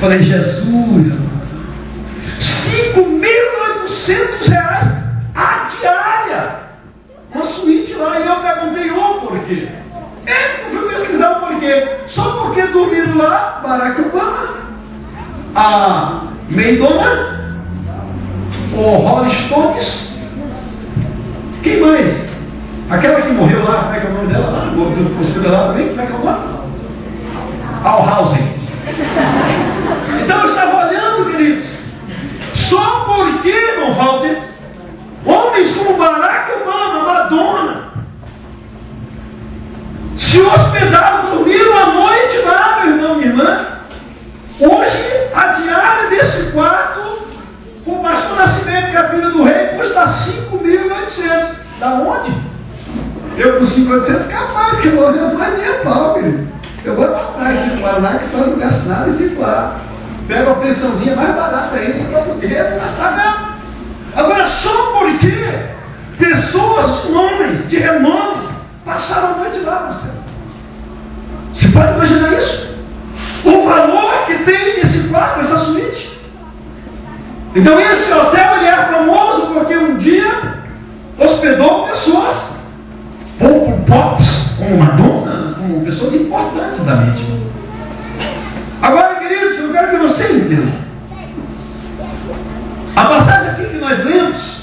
Falei, Jesus, amado, R$5.800 a diária, uma suíte lá. E eu perguntei o porquê. Eu fui pesquisar o porquê. Só porque dormiram lá Barack Obama, a Madonna, o Rolling Stones, quem mais? Aquela que morreu lá, como é que é o nome dela lá? Do hospital lá também, como é que é o nome? Al Housing. Então eu estava olhando, queridos, só porque, irmão Walter, homens como Barack Obama, Madonna, se hospedaram, dormiram a noite lá, meu irmão, minha irmã. Hoje, a diária desse quarto, com o pastor Nascimento, que é a filha do rei, custa 5.800. Da onde? Eu com 5.800, capaz que eu vou ver mais nem a pau, querido. Eu vou pra praia de Guaraná, que eu não gasto nada, e fico lá. Pego a pensãozinha mais barata ainda, para poder gastar mesmo. Agora, só porque pessoas, homens de renomes, passaram a noite lá, Marcelo. Você pode imaginar isso? O valor que tem esse quarto, essa suíte. Então esse hotel ele é famoso porque um dia hospedou pessoas, pouco pops, como Madonna, como pessoas importantes da mídia. Agora, queridos, eu quero que você entenda. A passagem aqui que nós lemos,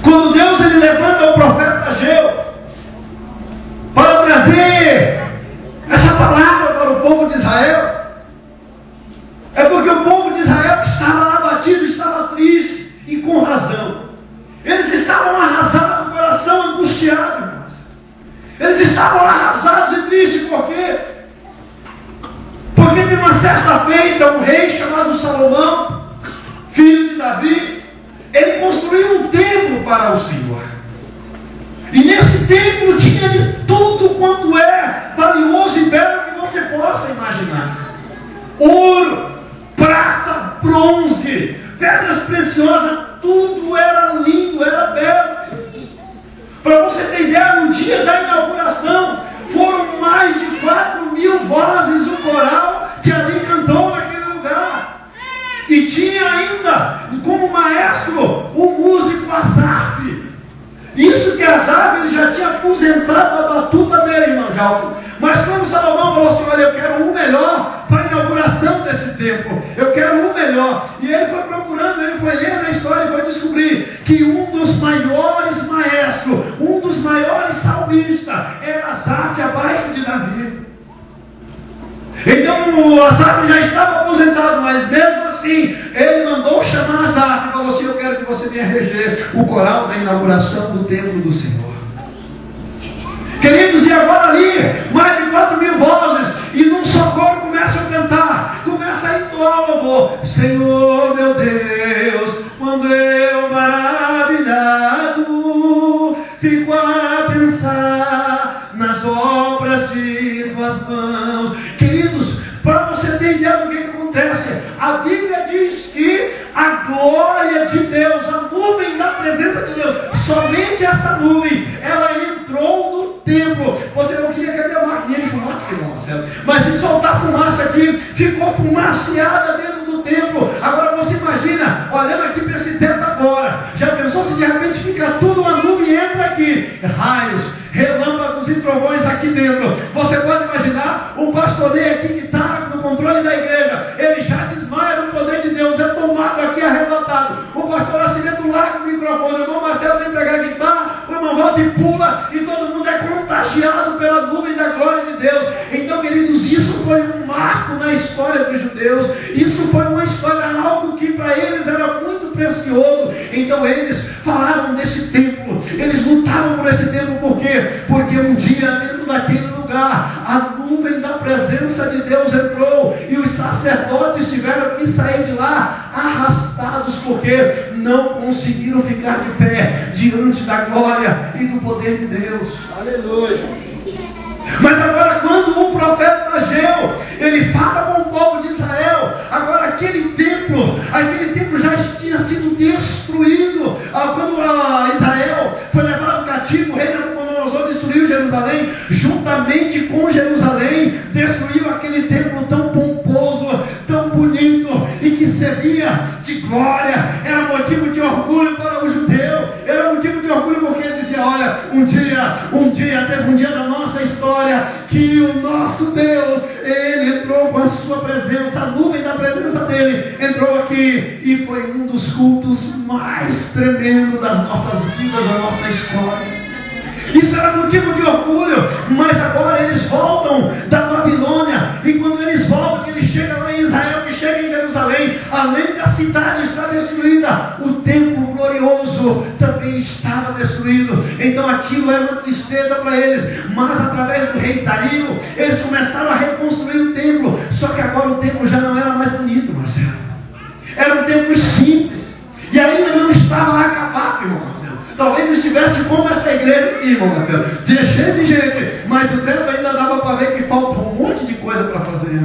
quando Deus ele levanta o profeta Ageu para trazer essa palavra para o povo de Israel, é porque o povo de Israel estava abatido, estava triste, e com razão. Eles estavam arrasados, o coração angustiado, irmãos. Eles estavam arrasados e tristes, por quê? Porque de uma certa feita, um rei chamado Salomão, filho de Davi, ele construiu um templo para o Senhor. E nesse templo tinha de tudo quanto é valioso e belo que você possa imaginar. Ouro, prata, bronze, pedras preciosas, tudo era lindo, era belo. Para você ter ideia, no dia da inauguração, foram mais de 4.000 vozes o coral que ali cantou naquele lugar. E tinha ainda, como maestro, o músico Asaf. Isso que Asaf ele já tinha aposentado a batuta dele, irmão Jalto. Mas quando Salomão falou assim, olha, eu quero o melhor para a inauguração desse templo, eu quero o melhor. E ele foi procurando, ele foi lendo a história e foi descobrir que um dos maiores maestros, um dos maiores salmistas, era Asaf, abaixo de Davi. Então o Asaf já estava aposentado, mas mesmo assim, ele mandou chamar Asaf e falou assim, eu quero que você venha reger o coral da inauguração do templo do Senhor. Queridos, e agora ali, mais de 4.000 vozes, e num só coro começam a cantar, começa a entoar o louvor. Senhor meu Deus, quando eu maravilhado, fico a pensar nas obras de tuas mãos. Queridos, para você ter ideia do que acontece, a Bíblia diz que a glória de Deus, a nuvem da presença de Deus, somente essa nuvem, ela entrou no templo. Você não queria, cadê a maquininha de fumaça, irmão Marcelo? Mas se soltar fumaça aqui, ficou fumaciada dentro do templo. Agora você imagina, olhando aqui para esse teto agora, já pensou se de repente fica tudo uma nuvem e entra aqui, raios, relâmpagos e trovões aqui dentro. Você pode imaginar o pastoreio aqui que está no controle da igreja, ele já desmaia no poder de Deus, é tomado aqui, arrebatado. O pastor Nascimento larga o microfone, o irmão Marcelo vem pegar a guitarra, o irmão volta e pula, e todo mundo é contagiado pela nuvem da glória de Deus. Então, queridos, isso foi um marco na história dos judeus, isso foi uma história, algo que para eles era muito precioso. Então eles falaram desse templo, eles lutavam por esse templo, por quê? Porque um dia dentro daquele lugar, a nuvem da presença de Deus entrou, e os sacerdotes tiveram que sair de lá arrastados, porque não conseguiram ficar de pé diante da glória e do poder de Deus. Aleluia. Mas agora, quando o profeta Ageu, ele fala com o povo de Israel, agora aquele templo já tinha sido destruído. Quando Israel foi levado cativo, o rei Nabucodonosor destruiu Jerusalém, juntamente com Jerusalém, destruiu aquele templo tão pomposo alegria, de glória, era motivo de orgulho para o judeu, era motivo de orgulho porque ele dizia: olha, um dia, teve um dia da nossa história que o nosso Deus, ele entrou com a sua presença, a nuvem da presença dele entrou aqui, e foi um dos cultos mais tremendos das nossas vidas, da nossa história. Isso era motivo de orgulho. Mas agora eles voltam da Babilônia, e quando eles voltam, que eles chegam lá em Israel, que chegam em Jerusalém, além da cidade estar destruída, o templo glorioso também estava destruído. Então aquilo era uma tristeza para eles. Mas através do rei Dario, eles começaram a reconstruir o templo. Só que agora o templo já não era mais bonito, Marcelo. Era um templo simples, e ainda não estava acabado, irmão Marcelo. Talvez estivesse como essa igreja aqui, irmão Marcelo, cheio de gente, mas o tempo ainda dava para ver que falta um monte de coisa para fazer.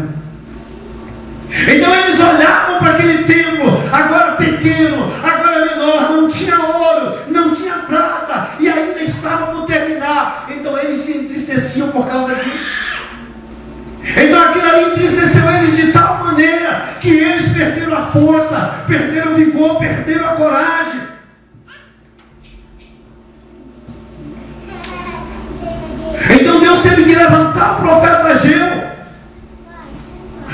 Então eles olhavam para aquele templo, agora pequeno, agora menor, não tinha ouro, não tinha prata, e ainda estava por terminar. Então eles se entristeciam por causa disso. Então aquilo ali entristeceu eles de tal maneira que eles perderam a força, perderam o vigor, perderam a coragem. Então Deus teve que levantar o profeta Ageu.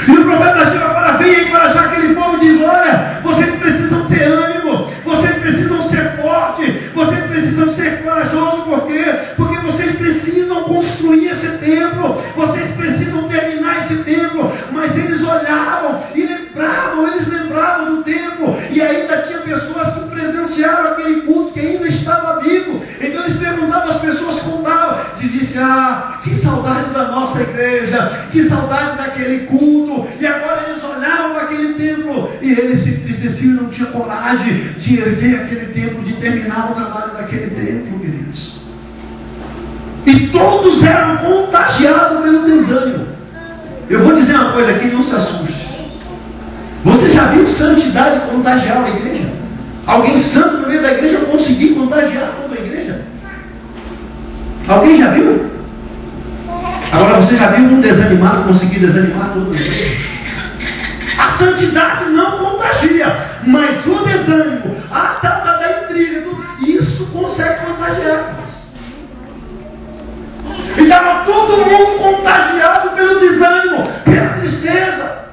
E o profeta Ageu agora vem encorajar aquele povo e diz: olha, vocês precisam ter ânimo, vocês precisam ser fortes, vocês precisam ser corajosos. Por quê? Porque vocês precisam construir esse templo, vocês precisam terminar esse templo. Mas eles olhavam e eles lembravam do templo, e ainda tinha pessoas que presenciaram aquele culto, que ainda estava vivo. Então eles perguntavam às pessoas, contavam, diziam assim: ah, que saudade da nossa igreja, que saudade daquele culto. E agora eles olhavam para aquele templo, e eles se entristeciam e não tinham coragem de erguer aquele templo, de terminar o trabalho daquele templo, queridos. E todos eram contagiados pelo desânimo. Eu vou dizer uma coisa aqui, não se assuste. Você já viu santidade contagiar a igreja? Alguém santo no meio da igreja conseguir contagiar toda a igreja? Alguém já viu? Agora você já viu um desanimado conseguir desanimar toda a igreja? A santidade não contagia, mas o desânimo, a tal da intriga, isso consegue contagiar. E estava todo mundo contagiado pelo desânimo, pela tristeza.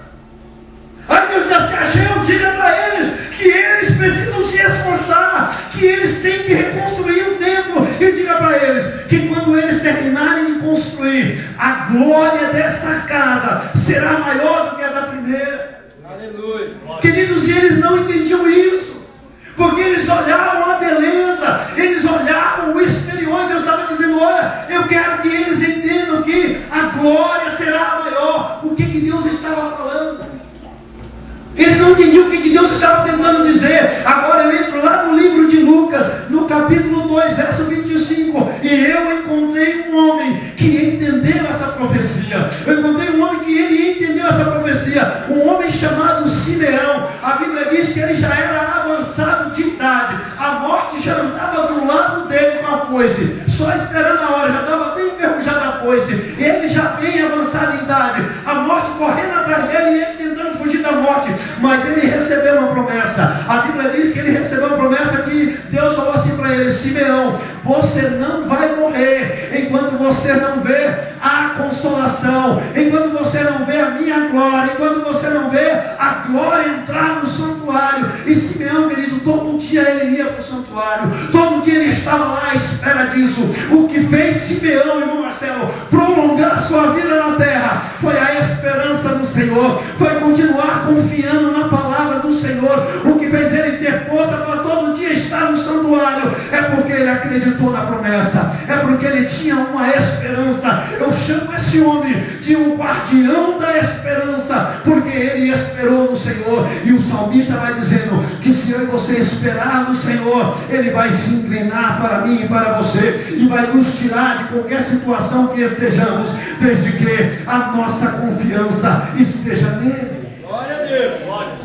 Aí Deus disse assim: Ageu, diga para eles que eles precisam se esforçar, que eles têm que reconstruir o templo. E diga para eles que quando eles terminarem de construir, a glória dessa casa será maior do que a da primeira. Aleluia. Queridos, e eles não entendiam isso, porque eles olhavam a beleza, eles olhavam o exterior, e Deus estava dizendo: olha, eu quero que eles entendam que a glória será maior. O que Deus estava falando? Eles não entendiam o que Deus estava tentando dizer. Agora eu entro lá no livro de Lucas, no capítulo 2, verso 25, e eu encontrei um homem que entendeu essa profecia. Eu encontrei um homem que ele entendeu essa profecia, um homem chamado Simeão. A Bíblia diz que ele já era avançado de idade, a morte já andava do lado dele com a foice, só esperando a hora, já estava até enferrujada a foice. Ele já bem avançado em idade, a morte correndo atrás dele e ele tentando fugir da morte. Mas ele recebeu uma promessa. A Bíblia diz que ele recebeu uma promessa que Deus falou assim para ele: Simeão, você não vai morrer enquanto você não vê a consolação, enquanto você não vê a minha glória, enquanto você não vê a glória entrar no santuário. E Simeão, querido, todo dia ele ia para o santuário, todo dia ele estava lá à espera disso. O que fez Simeão, irmão Marcelo, prolongar sua vida na terra foi a esperança no Senhor, foi continuar confiando na palavra do Senhor. O que fez ele ter força para todo dia estar no santuário é porque ele acreditou na promessa, é porque ele tinha uma esperança. Eu chamo esse homem de um guardião da esperança, porque ele esperou no Senhor. E o salmista vai dizendo que se eu e você esperar no Senhor, ele vai se inclinar para mim e para você, e vai nos tirar de qualquer situação que estejamos, desde que a nossa confiança esteja nele. Glória a Deus.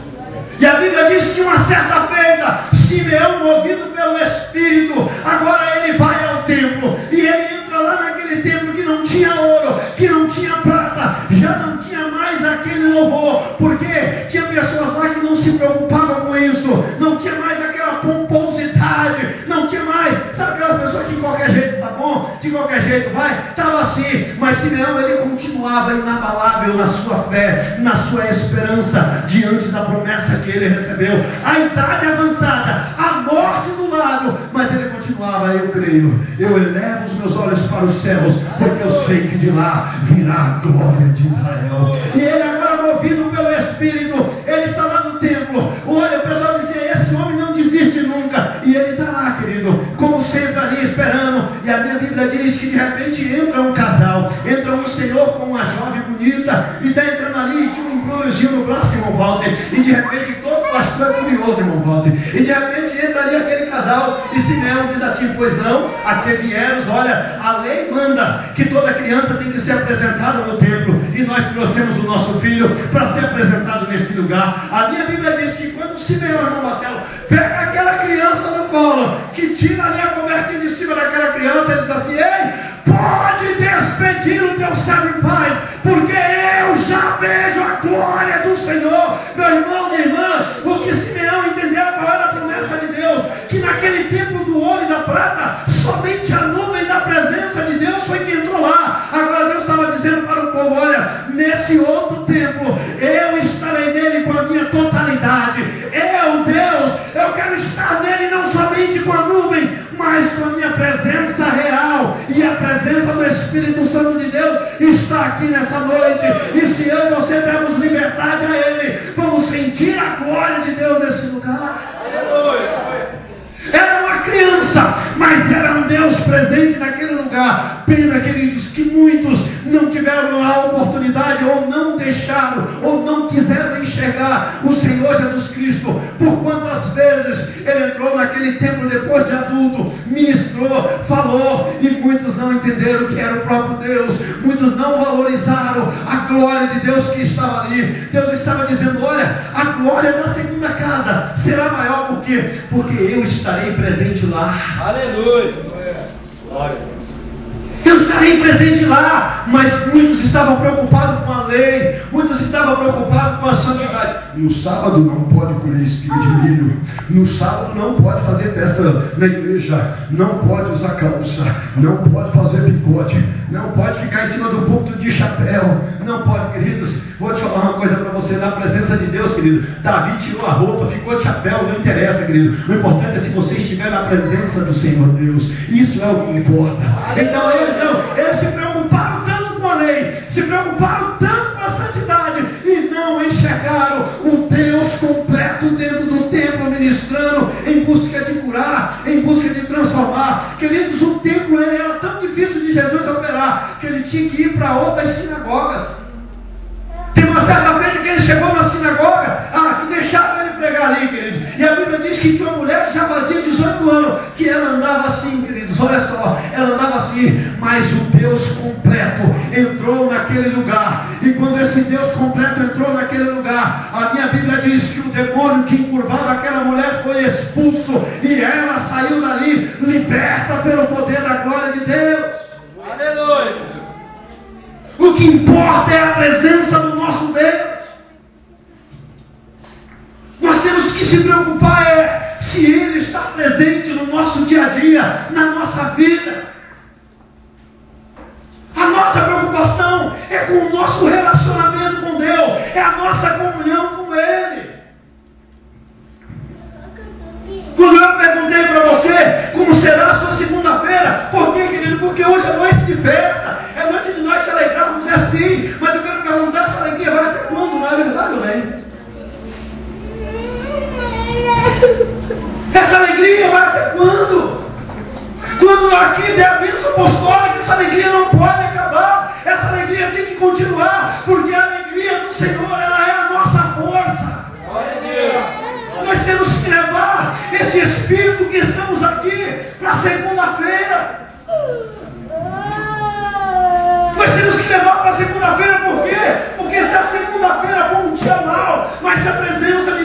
E a Bíblia diz que uma certa feita, Simeão, movido pelo Espírito, agora ele vai ao templo, e ele entra lá naquele templo que não tinha ouro, que não tinha prata, já não tinha mais aquele louvor, porque tinha pessoas lá que não se se preocupava com isso, não tinha mais aquela pomposidade, não tinha mais, sabe aquela pessoa que de qualquer jeito tá bom, de qualquer jeito vai, estava assim. Mas Simeão, ele continuava inabalável na sua fé, na sua esperança, diante da promessa que ele recebeu. A idade avançada, a morte do lado, mas ele continuava: eu creio, eu elevo os meus olhos para os céus, porque eu sei que de lá virá a glória de Israel. E ele agora, movido pelo Espírito, ele está lá no templo. Olha, o pessoal dizia: esse homem não desiste nunca. E ele está lá, querido, como sempre ali esperando. E a minha Bíblia diz que de repente entra um casal, entra um senhor com uma jovem bonita, e está entrando ali, e tinha um embrulhozinho no braço, irmão Walter, e de repente todo pastor é curioso, irmão Walter, e de repente entra ali aquele casal, e Simeão diz assim: pois não, até vieros, olha, a lei manda que toda criança tem que ser apresentada no templo, e nós trouxemos o nosso filho para ser apresentado nesse lugar. A minha Bíblia diz que quando Simeão, irmão Marcelo, pega aquela criança no colo, que tira ali a cobertinha de cima daquela criança, ele diz assim: ei, pode despedir o teu servo em paz, porque eu já vejo a glória do Senhor. Meu irmão, minha irmã, o que Simeão entendeu qual era a promessa de Deus, que naquele templo do ouro e da prata, somente a nuvem da presença de Deus foi que entrou lá. Agora Deus estava dizendo para o povo: olha, nesse outro templo, eu estarei nele com a minha totalidade. Eu, Deus, eu quero estar nele não somente com a nuvem, mas com a minha presença real. E a presença do Espírito Santo de Deus está aqui nessa noite. E se eu e você temos liberdade a Ele, vamos sentir a glória de Deus nesse lugar. Era uma criança, mas era um Deus presente naquele lugar. Pena, queridos, que muitos não tiveram a oportunidade, ou não deixaram, ou não quiseram enxergar o Senhor Jesus Cristo. Por quantas vezes Ele entrou naquele templo depois de adulto, ministrou, falou, e muitos não entenderam que era o próprio Deus. Muitos não valorizaram a glória de Deus que estava ali. Deus estava dizendo: olha, a glória da segunda casa será maior. Por quê? Porque eu estarei presente lá. Aleluia. Glória a Deus. Eu estarei presente lá. Mas muitos estavam preocupados com a lei, muitos estavam preocupados com a santidade. No sábado não pode colher espiga de milho, no sábado não pode fazer festa na igreja, não pode usar calça, não pode fazer picote, não pode ficar em cima do púlpito de chapéu, não pode, queridos. Vou te falar uma coisa para você: na presença de Deus, querido, Davi tirou a roupa, ficou de chapéu, não interessa, querido. O importante é se você estiver na presença do Senhor Deus. Isso é o que importa. Então eles se preocuparam tanto com a lei, se preocuparam tanto com a santidade, e não enxergaram o Deus completo dentro do templo, ministrando, em busca de curar, em busca de transformar. Queridos, o templo era tão difícil de Jesus operar, que ele tinha que ir para outras sinagogas. Tem uma certa vez que ele chegou na sinagoga, que deixaram ele pregar ali, queridos. E a Bíblia diz que tinha uma mulher que já fazia 18 anos, que ela andava assim, queridos, olha só, ela andava assim, mas o Deus completo entrou naquele lugar. E quando esse Deus completo entrou naquele lugar, a minha Bíblia diz que o demônio que encurvava aquela mulher foi expulso, e ela saiu dali liberta pelo poder da glória de Deus. Aleluia. O que importa é a presença do nosso Deus. Nós temos que se preocupar se Ele está presente no nosso dia a dia, na nossa vida. A nossa preocupação é com o nosso relacionamento com Deus, é a nossa comunhão com Ele. Quando eu perguntei para você como será a sua segunda-feira, por quê, querido? Porque hoje é noite de festa, é noite de nós se alegrarmos, é assim. Mas eu quero perguntar: essa alegria vai até quando? Não é verdade, Lorena? Essa alegria vai até quando? Quando aqui der a bênção apostólica, essa alegria não pode acabar. Essa alegria tem que continuar, porque a alegria do Senhor, ela é a nossa força. Nós temos que levar esse espírito que estamos aqui para segunda-feira. Nós temos que levar para segunda-feira. Por quê? Porque se a segunda-feira for um dia mau, mas se a presença